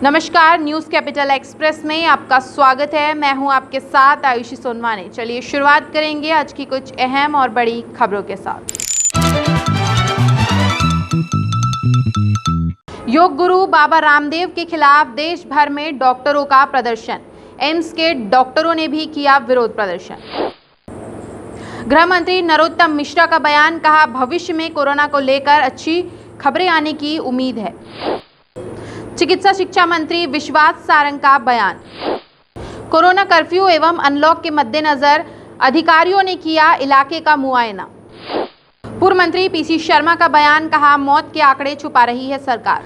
नमस्कार, news capital express में आपका स्वागत है। मैं हूं आपके साथ आयुषी सोनवाने। चलिए शुरुआत करेंगे आज की कुछ अहम और बड़ी खबरों के साथ। योग गुरु बाबा रामदेव के खिलाफ देश भर में डॉक्टरों का प्रदर्शन। एम्स के डॉक्टरों ने भी किया विरोध प्रदर्शन। गृह मंत्री नरोत्तम मिश्रा का बयान, कहा भविष्य में कोरोना को लेकर अच्छी खबरें आने की उम्मीद है। चिकित्सा शिक्षा मंत्री विश्वास सारंग का बयान, कोरोना कर्फ्यू एवं अनलॉक के मद्देनजर अधिकारियों ने किया इलाके का मुआयना। पूर्व मंत्री पीसी शर्मा का बयान, कहा मौत के आंकड़े छुपा रही है सरकार।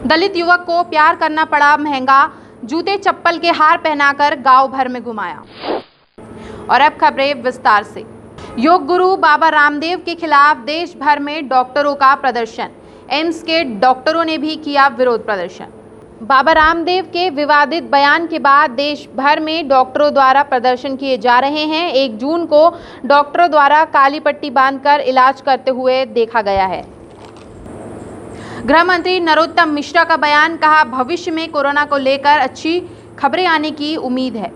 दलित युवक को प्यार करना पड़ा महंगा, जूते चप्पल के हार पहनाकर गांव भर में घुमाया। और अब खबरें विस्तार से। योग गुरु बाबा रामदेव के खिलाफ देश भर में डॉक्टरों का प्रदर्शन। एम्स के डॉक्टरों ने भी किया विरोध प्रदर्शन। बाबा रामदेव के विवादित बयान के बाद देश भर में डॉक्टरों द्वारा प्रदर्शन किए जा रहे हैं। 1 जून को डॉक्टरों द्वारा काली पट्टी बांधकर इलाज करते हुए देखा गया है। गृह मंत्री नरोत्तम मिश्रा का बयान, कहा भविष्य में कोरोना को लेकर अच्छी खबरें आने की उम्मीद है।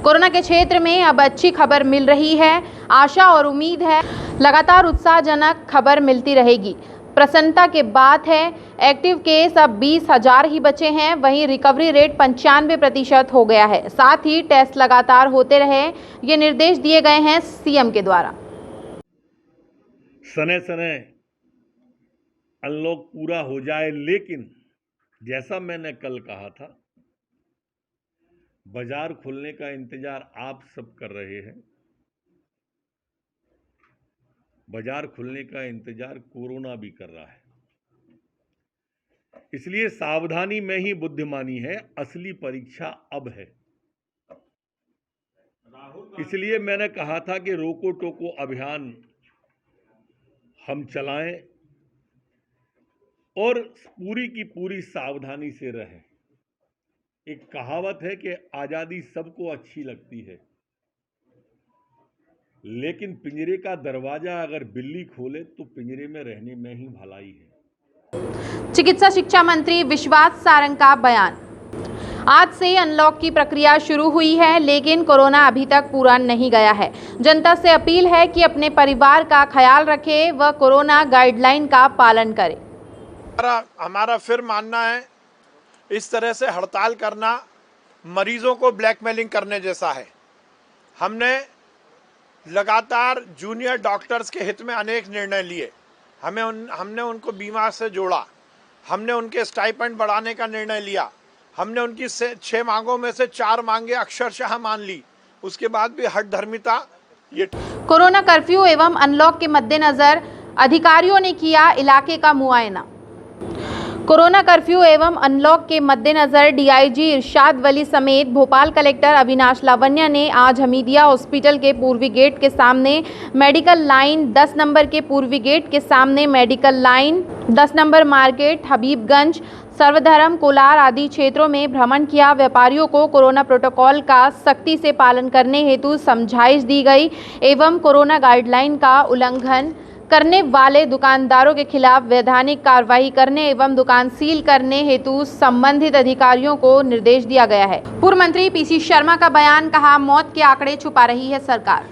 कोरोना के क्षेत्र में अब अच्छी खबर मिल रही है। आशा और उम्मीद है लगातार उत्साहजनक खबर मिलती रहेगी। प्रसन्नता के बात है, एक्टिव केस अब 20,000 ही बचे हैं। वहीं रिकवरी रेट 95% हो गया है। साथ ही टेस्ट लगातार होते रहे, ये निर्देश दिए गए हैं सीएम के द्वारा। सने सने अनलॉक पूरा हो जाए, लेकिन जैसा मैंने कल कहा था, बाजार खुलने का इंतजार आप सब कर रहे हैं। बाजार खुलने का इंतजार कोरोना भी कर रहा है। इसलिए सावधानी में ही बुद्धिमानी है। असली परीक्षा अब है। इसलिए मैंने कहा था कि रोको टोको अभियान हम चलाएं और पूरी की पूरी सावधानी से रहें। एक कहावत है कि आजादी सबको अच्छी लगती है, लेकिन पिंजरे का दरवाजा अगर बिल्ली खोले तो पिंजरे में रहने में ही भलाई है। चिकित्सा शिक्षा मंत्री विश्वास सारंग का बयान, आज से अनलॉक की प्रक्रिया शुरू हुई है, लेकिन कोरोना अभी तक पूरा नहीं गया है। जनता से अपील है कि अपने परिवार का ख्याल रखें व कोरोना गाइडलाइन का पालन करें। हमारा फिर मानना है, इस तरह से हड़ताल करना मरीजों को ब्लैकमेलिंग करने जैसा है। हमने लगातार जूनियर डॉक्टर्स के हित में अनेक निर्णय लिए। हमने उनको बीमा से जोड़ा, हमने उनके स्टाइपेंड बढ़ाने का निर्णय लिया, हमने उनकी 6 मांगों में से 4 मांगे अक्षरशः मान ली। उसके बाद भी हठधर्मिता ये। कोरोना कर्फ्यू एवं अनलॉक के मद्देनजर अधिकारियों ने किया इलाके का मुआयना। कोरोना कर्फ्यू एवं अनलॉक के मद्देनजर डीआईजी इरशाद वली समेत भोपाल कलेक्टर अविनाश लावन्या ने आज हमीदिया हॉस्पिटल के पूर्वी गेट के सामने मेडिकल लाइन, 10 नंबर के पूर्वी गेट के सामने medical line, 10 number market, Habibganj, सर्वधर्म, कोलार आदि क्षेत्रों में भ्रमण किया। व्यापारियों को कोरोना प्रोटोकॉल का सख्ती से पालन करने हेतु समझाइश दी गई एवं कोरोना गाइडलाइन का उल्लंघन करने वाले दुकानदारों के खिलाफ वैधानिक कार्रवाई करने एवं दुकान सील करने हेतु संबंधित अधिकारियों को निर्देश दिया गया है। पूर्व मंत्री पीसी शर्मा का बयान, कहा मौत के आंकड़े छुपा रही है सरकार।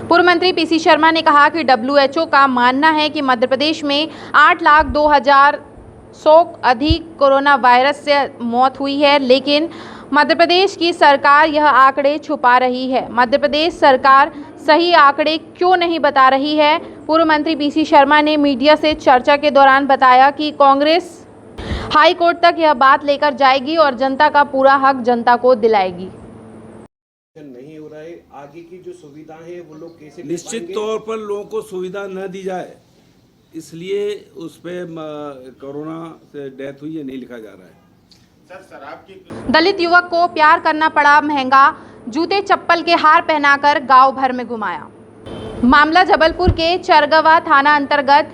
पूर्व मंत्री पीसी शर्मा ने कहा कि WHO का मानना है कि मध्य प्रदेश में 8,02,100 अधिक कोरोना वायरस से मौत हुई है, लेकिन मध्य प्रदेश की सरकार यह आंकड़े छुपा रही है। मध्य प्रदेश सरकार सही आंकड़े क्यों नहीं बता रही है? पूर्व मंत्री पीसी शर्मा ने मीडिया से चर्चा के दौरान बताया कि कांग्रेस हाई कोर्ट तक यह बात लेकर जाएगी और जनता का पूरा हक जनता को दिलाएगी। नहीं हो रहा है, आगे की जो सुविधा है वो लोग कैसे? निश्चित तौर पर लोगों को सुविधा न दी जाए, इसलिए उस पे कोरोना से डेथ हुई है नहीं लिखा जा रहा है। दलित युवक को प्यार करना पड़ा महंगा, जूते चप्पल के हार पहनाकर गांव भर में घुमाया। मामला जबलपुर के चरगवा थाना अंतर्गत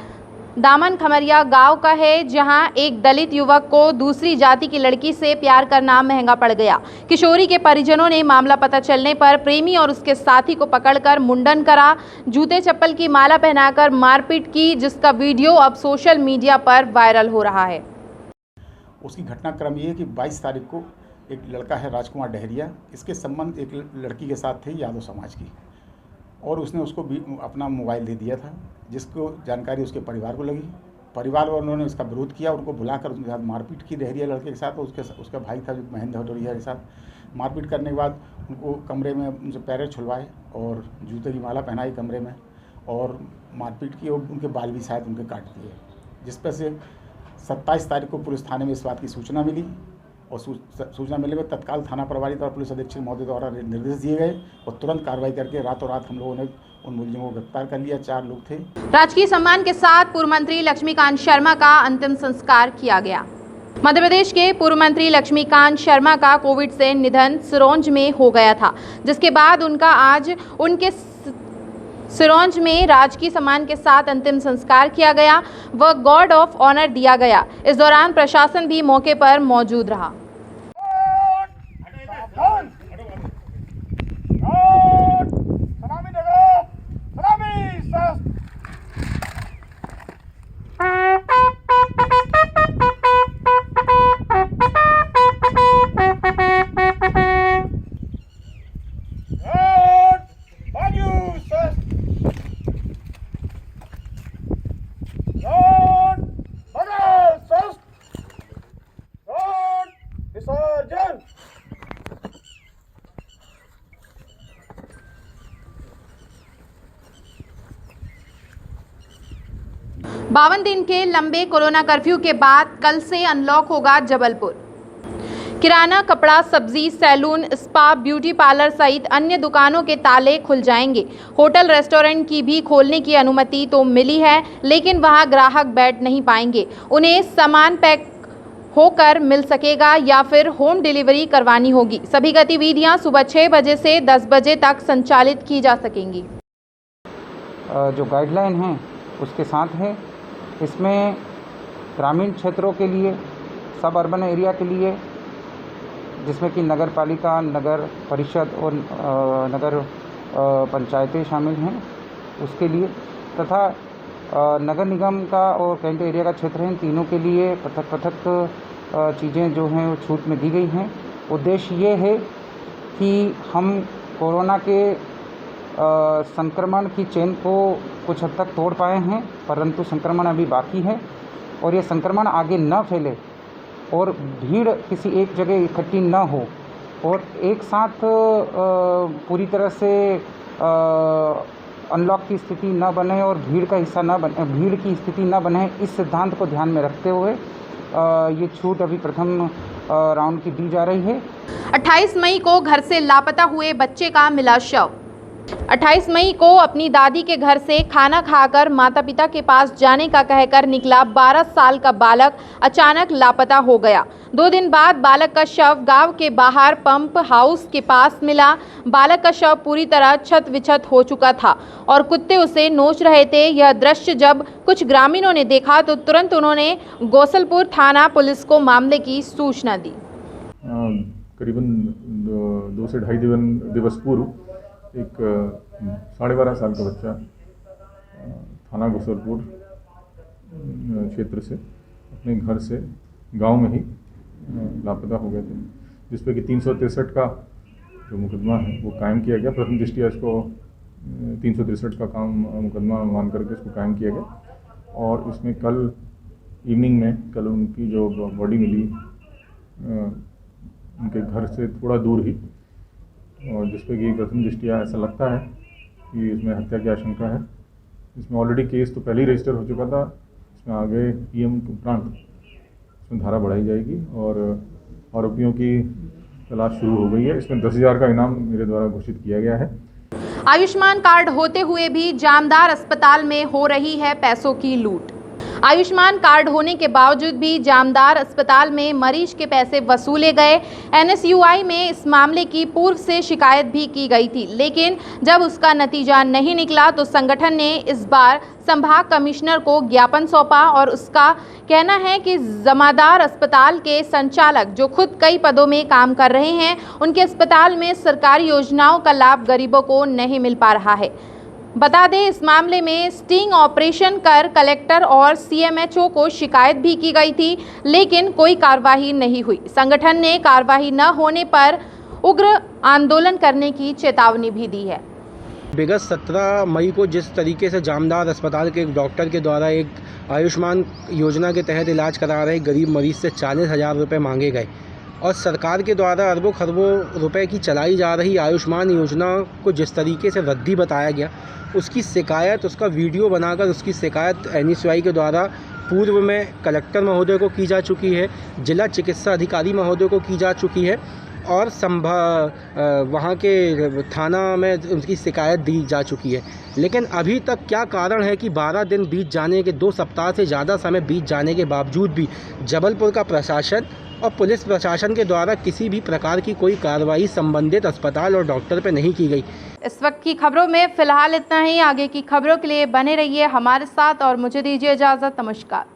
दामन खमरिया गांव का है, जहां एक दलित युवक को दूसरी जाति की लड़की से प्यार करना महंगा पड़ गया। किशोरी के परिजनों ने मामला पता चलने पर प्रेमी और उसके साथी को पकड़कर मुंडन करा, जूते चप्पल की माला पहनाकर मारपीट की, जिसका वीडियो अब सोशल मीडिया पर वायरल हो रहा है। उसकी घटनाक्रम ये है कि 22 तारीख को एक लड़का है राजकुमार डहरिया, इसके संबंध एक लड़की के साथ थे यादव समाज की, और उसने उसको भी अपना मोबाइल दे दिया था, जिसको जानकारी उसके परिवार को लगी। परिवार वालों ने इसका विरोध किया, उनको बुलाकर उसके साथ मारपीट की डहरिया लड़के के साथ, और उसका भाई था जो महेंद्र डहरिया के साथ मारपीट करने के बाद उनको कमरे में उनसे पैरें छुलवाए और जूते की माला पहनाई कमरे में, और मारपीट की, और उनके बाल भी शायद उनके काट दिए, जिस पर से 27 तारीख को पुलिस थाने में इस बात की सूचना मिली, और सूचना मिलने में तत्काल थाना प्रभारी और पुलिस अधीक्षक महोदय द्वारा निर्देश दिए गए, और तुरंत कार्रवाई करके रातों रात हम लोगों ने उन मुलजिमों को गिरफ्तार कर लिया। 4 लोग थे। राजकीय सम्मान के साथ पूर्व मंत्री लक्ष्मीकांत शर्मा का अंतिम संस्कार किया गया। मध्य प्रदेश के पूर्व मंत्री लक्ष्मीकांत शर्मा का कोविड से निधन सिरोंज में हो गया था, जिसके बाद उनका आज उनके सिरोंज में राजकीय सम्मान के साथ अंतिम संस्कार किया गया व गार्ड ऑफ ऑनर दिया गया। इस दौरान प्रशासन भी मौके पर मौजूद रहा। बावन दिन के लंबे कोरोना कर्फ्यू के बाद कल से अनलॉक होगा जबलपुर। किराना, कपड़ा, सब्जी, सैलून, स्पा, ब्यूटी पार्लर सहित अन्य दुकानों के ताले खुल जाएंगे। होटल, रेस्टोरेंट की भी खोलने की अनुमति तो मिली है, लेकिन वहां ग्राहक बैठ नहीं पाएंगे। उन्हें सामान पैक होकर मिल सकेगा या फिर होम डिलीवरी करवानी होगी। सभी गतिविधियां सुबह 6 बजे से 10 बजे तक संचालित की जा सकेंगी। जो गाइडलाइन है उसके साथ है। इसमें ग्रामीण क्षेत्रों के लिए, सब अर्बन एरिया के लिए, जिसमें कि नगर पालिका, नगर परिषद और नगर पंचायतें शामिल हैं, उसके लिए, तथा नगर निगम का और कैंट एरिया का क्षेत्र है, इन तीनों के लिए पृथक पृथक चीज़ें जो हैं वो छूट में दी गई हैं। उद्देश्य ये है कि हम कोरोना के संक्रमण की चेन को कुछ हद तक तोड़ पाए हैं, परंतु संक्रमण अभी बाकी है, और ये संक्रमण आगे न फैले और भीड़ किसी एक जगह इकट्ठी न हो, और एक साथ पूरी तरह से अनलॉक की स्थिति न बने और भीड़ का हिस्सा न बने, भीड़ की स्थिति न बने, इस सिद्धांत को ध्यान में रखते हुए ये छूट अभी प्रथम राउंड की दी जा रही है। 28 मई को घर से लापता हुए बच्चे का मिला शव। 28 मई को अपनी दादी के घर से खाना खाकर माता पिता के पास जाने का कहकर निकला 12 साल का बालक अचानक लापता हो गया। 2 दिन बाद बालक का शव गांव के बाहर पंप हाउस के पास मिला। बालक का शव पूरी तरह छत विछत हो चुका था और कुत्ते उसे नोच रहे थे। यह दृश्य जब कुछ ग्रामीणों ने देखा तो तुरंत उन्होंने गोसलपुर थाना पुलिस को मामले की सूचना दी। करीबन 2 से ढाई दिवस पूर्व एक 12.5 साल का बच्चा थाना गोसलपुर क्षेत्र से अपने घर से गांव में ही लापता हो गए थे, जिस पे कि 363 का जो मुकदमा है वो कायम किया गया। प्रथम दृष्टया इसको 363 का मुकदमा मान करके इसको कायम किया गया, और इसमें कल इवनिंग में उनकी जो बॉडी मिली उनके घर से थोड़ा दूर ही, और जिस पे कि प्रथम दृष्टया ऐसा लगता है कि इसमें हत्या की आशंका है। इसमें ऑलरेडी केस तो पहले ही रजिस्टर हो चुका था। इसमें आगे पीएम के उपरांत इसमें धारा बढ़ाई जाएगी और आरोपियों की तलाश शुरू हो गई है। इसमें 10,000 का इनाम मेरे द्वारा घोषित किया गया है। आयुष्मान कार्ड होते हुए भी जामदार अस्पताल में हो रही है पैसों की लूट। आयुष्मान कार्ड होने के बावजूद भी जामदार अस्पताल में मरीज के पैसे वसूले गए। एनएसयूआई में इस मामले की पूर्व से शिकायत भी की गई थी, लेकिन जब उसका नतीजा नहीं निकला तो संगठन ने इस बार संभाग कमिश्नर को ज्ञापन सौंपा और उसका कहना है कि जमादार अस्पताल के संचालक जो खुद कई पदों में काम कर रहे हैं, उनके अस्पताल में सरकारी योजनाओं का लाभ गरीबों को नहीं मिल पा रहा है। बता दें, इस मामले में स्टिंग ऑपरेशन कर कलेक्टर और सीएमएचओ को शिकायत भी की गई थी, लेकिन कोई कार्रवाई नहीं हुई। संगठन ने कार्रवाई न होने पर उग्र आंदोलन करने की चेतावनी भी दी है। विगत 17 मई को जिस तरीके से जामदार अस्पताल के एक डॉक्टर के द्वारा एक आयुष्मान योजना के तहत इलाज करा रहे गरीब मरीज से 40,000 रुपये मांगे गए और सरकार के द्वारा अरबों खरबों रुपए की चलाई जा रही आयुष्मान योजना को जिस तरीके से रद्दी बताया गया, उसकी शिकायत, उसका वीडियो बनाकर उसकी शिकायत NSY के द्वारा पूर्व में कलेक्टर महोदय को की जा चुकी है, जिला चिकित्सा अधिकारी महोदय को की जा चुकी है और वहाँ के थाना में उनकी शिकायत दी जा चुकी है। लेकिन अभी तक क्या कारण है कि 12 दिन बीत जाने के, 2 सप्ताह से ज़्यादा समय बीत जाने के बावजूद भी जबलपुर का प्रशासन और पुलिस प्रशासन के द्वारा किसी भी प्रकार की कोई कार्रवाई संबंधित अस्पताल और डॉक्टर पर नहीं की गई। इस वक्त की खबरों में फिलहाल इतना ही। आगे की खबरों के लिए बने रहिए हमारे साथ और मुझे दीजिए इजाज़त। नमस्कार।